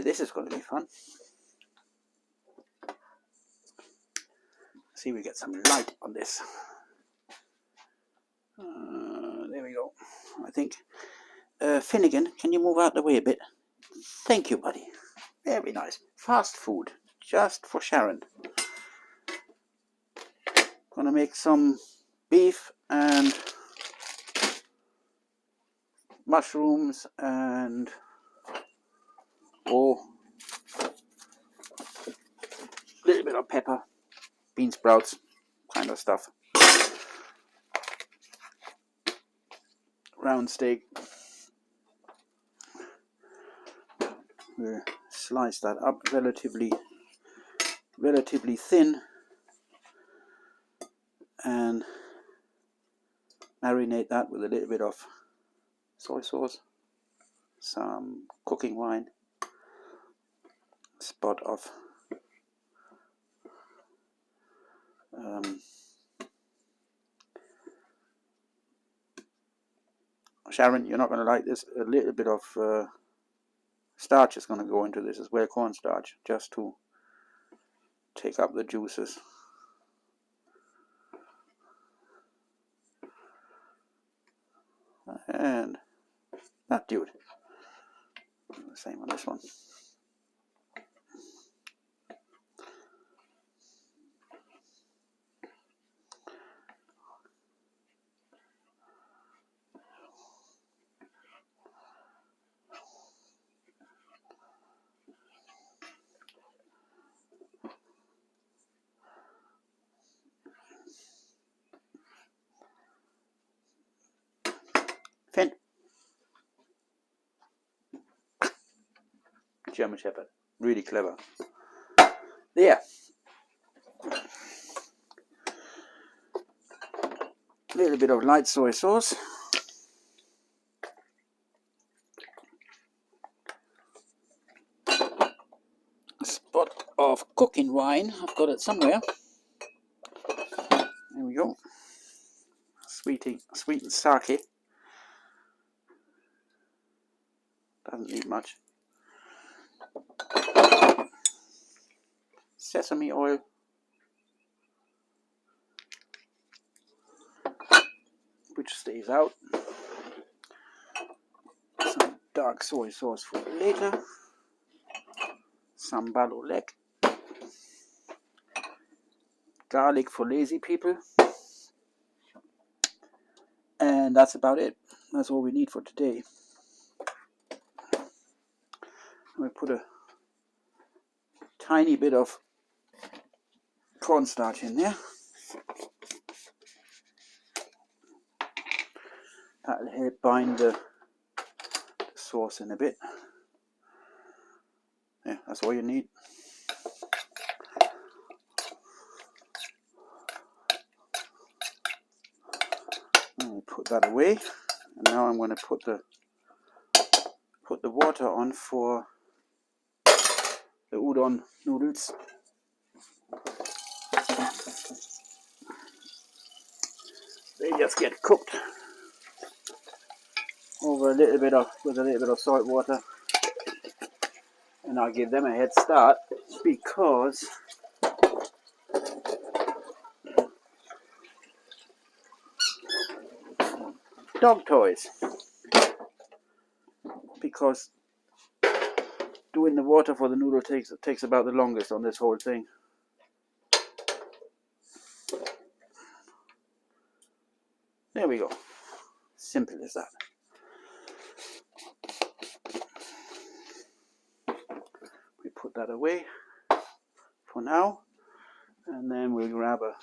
This is going to be fun. See, we get some light on this. There we go. I think. Finnegan, can you move out the way a bit? Thank you, buddy. Very nice. Fast food, just for Sharon. Gonna make some beef and mushrooms and a little bit of pepper, bean sprouts, kind of stuff. Round steak. We'll slice that up relatively thin and marinate that with a little bit of soy sauce, some cooking wine, a spot of Sharon, you're not going to like this. A little bit of starch is going to go into this as well, cornstarch, just to take up the juices. And that dude. The same on this one. Finn. German Shepherd. Really clever. There. A little bit of light soy sauce. A spot of cooking wine. I've got it somewhere. There we go. Sweetened sake. Doesn't need much. Sesame oil. Which stays out. Some dark soy sauce for later. Some balolek. Garlic for lazy people. And that's about it. That's all we need for today. We put a tiny bit of cornstarch in there. That'll help bind the sauce in a bit. Yeah, that's all you need. I'll put that away, and now I'm going to put the water on for the udon noodles. They just get cooked over with a little bit of salt water, and I'll give them a head start because dog toys. Because doing the water for the noodle takes about the longest on this whole thing. There we go. Simple as that. We put that away for now, and then we'll grab a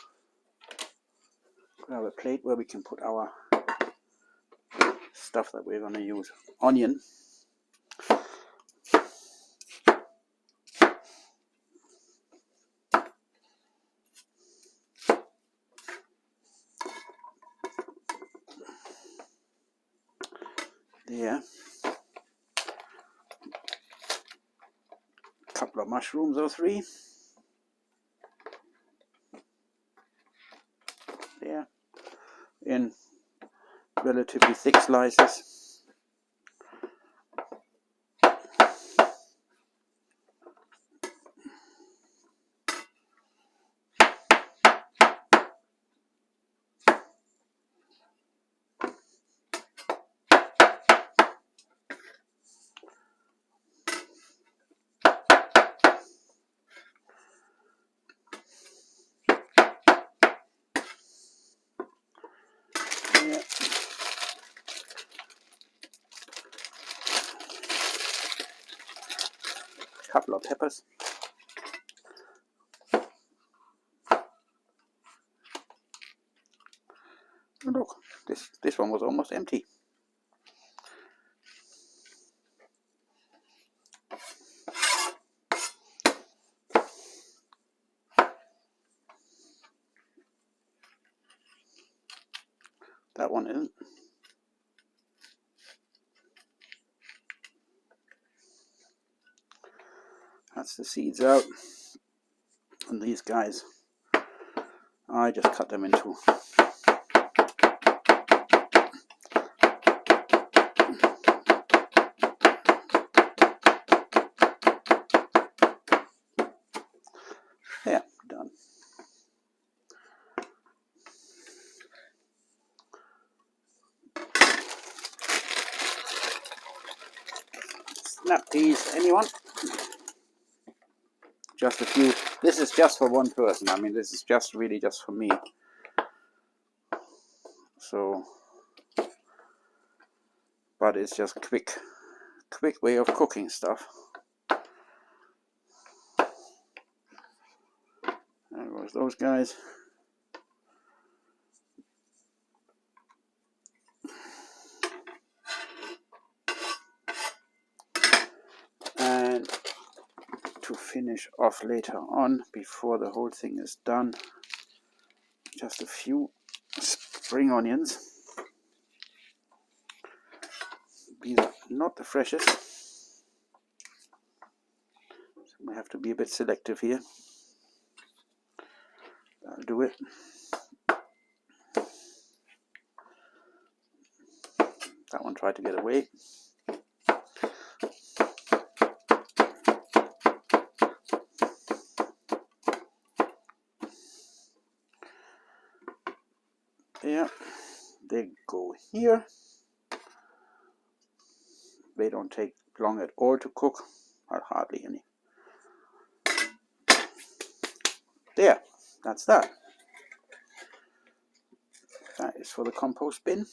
plate where we can put our stuff that we're going to use. Onion. There. A couple of mushrooms or 3. There. In relatively thick slices. couple of peppers. Look, this one was almost empty. That one isn't. That's the seeds out. And these guys, I just cut them in two. There, done. Snap peas, anyone? Just a few. This is just for one person. I mean, this is just really just for me. So, but it's just quick way of cooking stuff. There goes those guys. And to finish off later on, before the whole thing is done, just a few spring onions. These are not the freshest, so we have to be a bit selective here. I'll do it. That one tried to get away. There, they go here. They don't take long at all to cook, or hardly any. There, that's that. That is for the compost bin.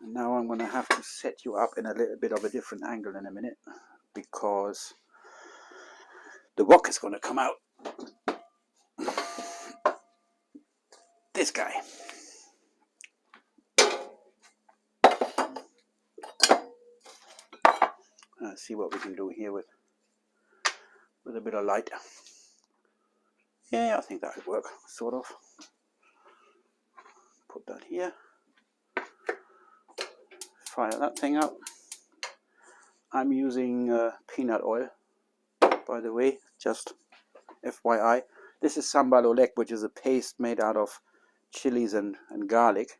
And now I'm going to have to set you up in a little bit of a different angle in a minute, because the wok is going to come out. This guy. Let's see what we can do here with a bit of light. Yeah, I think that would work, sort of. Put that here. Fire that thing up. I'm using peanut oil, by the way, just FYI. This is sambal oelek, which is a paste made out of chilies and garlic.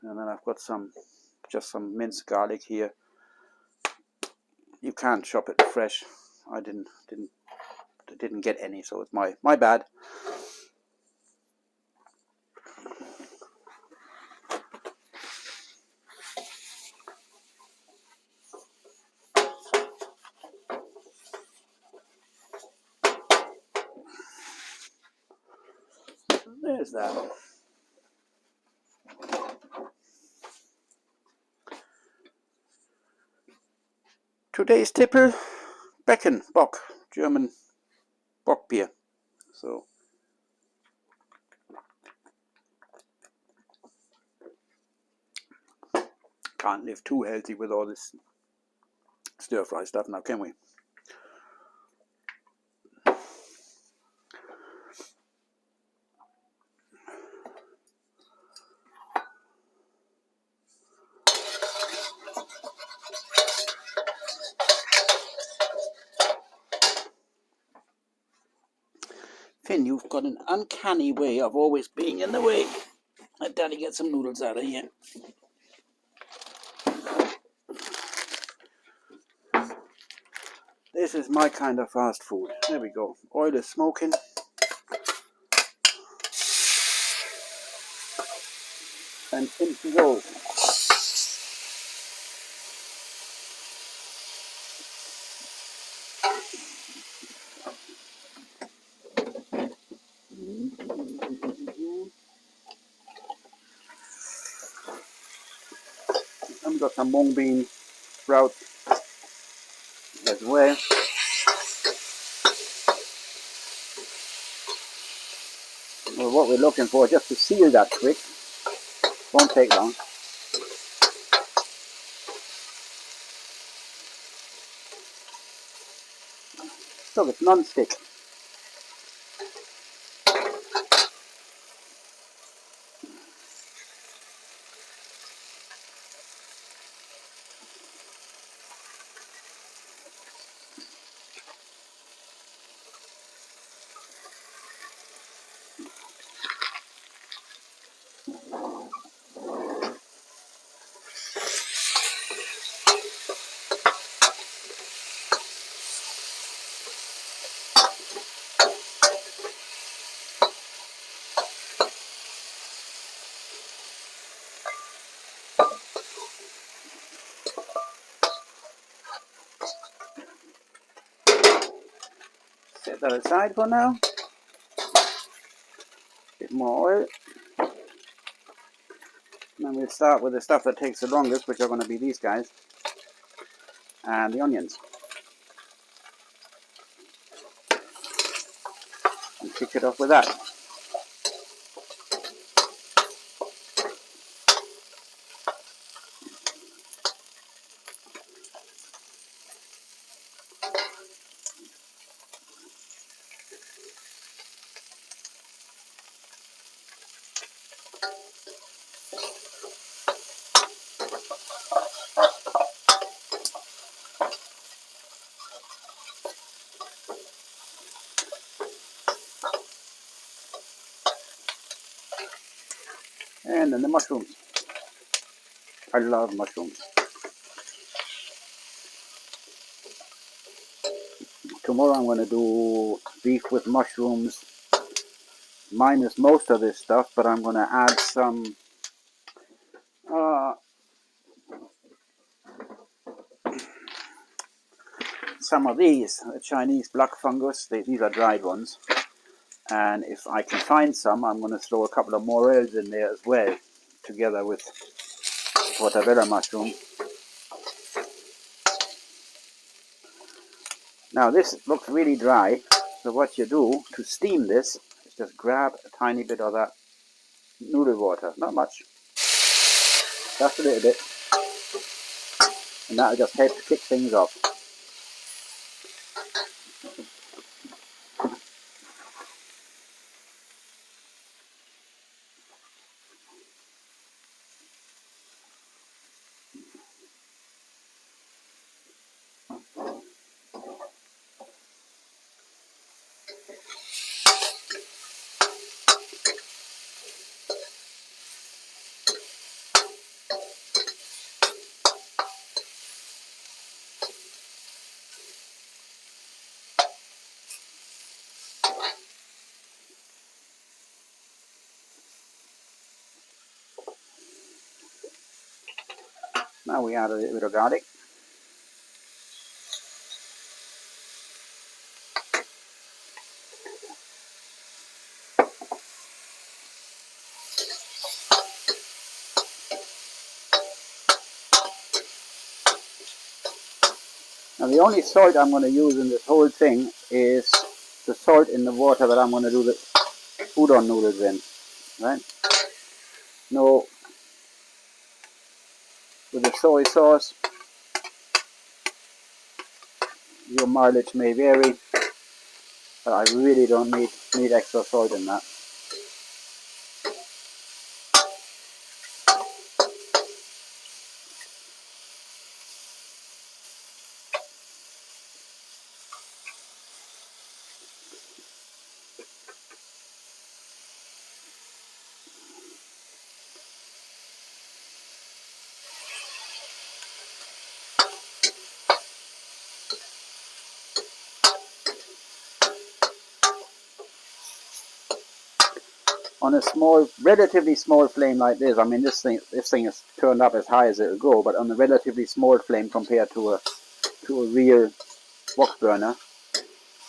And then I've got just some minced garlic here. You can't chop it fresh. I didn't get any, so it's my bad. There's that. Today's tipple, Becken Bock, German Bock beer. So can't live too healthy with all this stir fry stuff now, can we? Finn, you've got an uncanny way of always being in the way. Let Daddy get some noodles out of here. This is my kind of fast food. There we go. Oil is smoking. And in we go. Got some mung bean sprouts as well. Well, what we're looking for, just to seal that quick, won't take long. So it's non-stick. Set that aside for now. Bit more oil. And then we'll start with the stuff that takes the longest, which are going to be these guys. And the onions. And kick it off with that. And then the mushrooms. I love mushrooms. Tomorrow I'm going to do beef with mushrooms, minus most of this stuff, but I'm going to add some of these, Chinese black fungus. These are dried ones. And if I can find some, I'm going to throw a couple of morels in there as well, together with portobello mushroom. Now this looks really dry, so what you do to steam this is just grab a tiny bit of that noodle water, not much, just a little bit, and that'll just help to kick things off. Now we add a little bit of garlic. Now the only salt I'm going to use in this whole thing is the salt in the water that I'm going to do the udon noodles in, right? No, with the soy sauce, your mileage may vary, but I really don't need extra salt in that. On a small, relatively small flame like this, I mean this thing is turned up as high as it'll go, but on a relatively small flame compared to a real wok burner,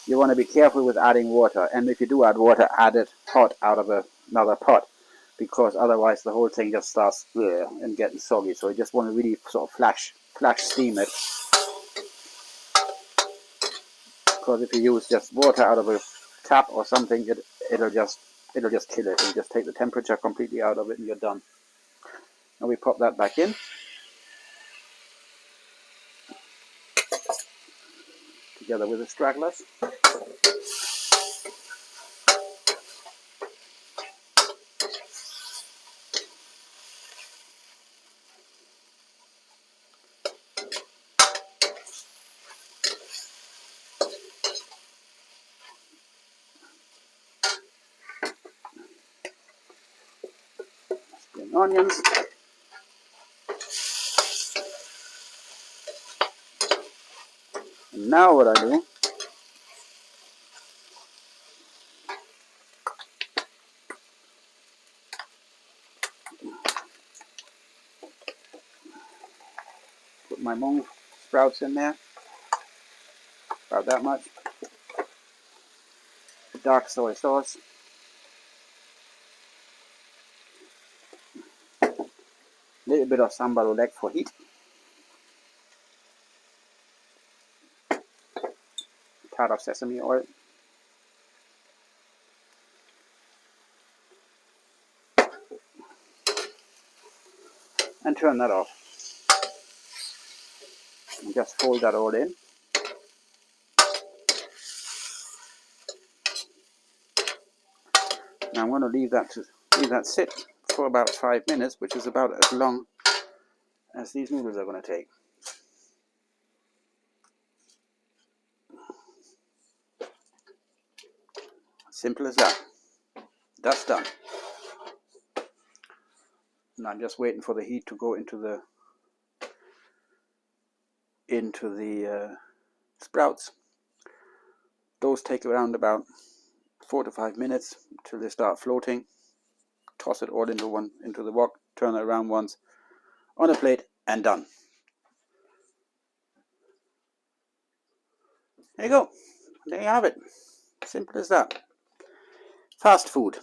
you want to be careful with adding water. And if you do add water, add it hot out of another pot. because otherwise the whole thing just starts and getting soggy. So you just want to really sort of flash steam it, because if you use just water out of a tap or something, it'll just kill it. It'll just take the temperature completely out of it, and you're done. Now we pop that back in together with the stragglers. Spring onions. And now what I do, put my mung sprouts in there, about that much. The dark soy sauce. A little bit of sambal oelek for heat. A tad of sesame oil. And turn that off. And just fold that all in. Now I'm going to leave that sit for about 5 minutes, which is about as long as these noodles are going to take. Simple as that. That's done. And I'm just waiting for the heat to go into the sprouts. Those take around about 4 to 5 minutes until they start floating. Toss it all into the wok, turn it around once on a plate, and done. There you go. There you have it. Simple as that. Fast food.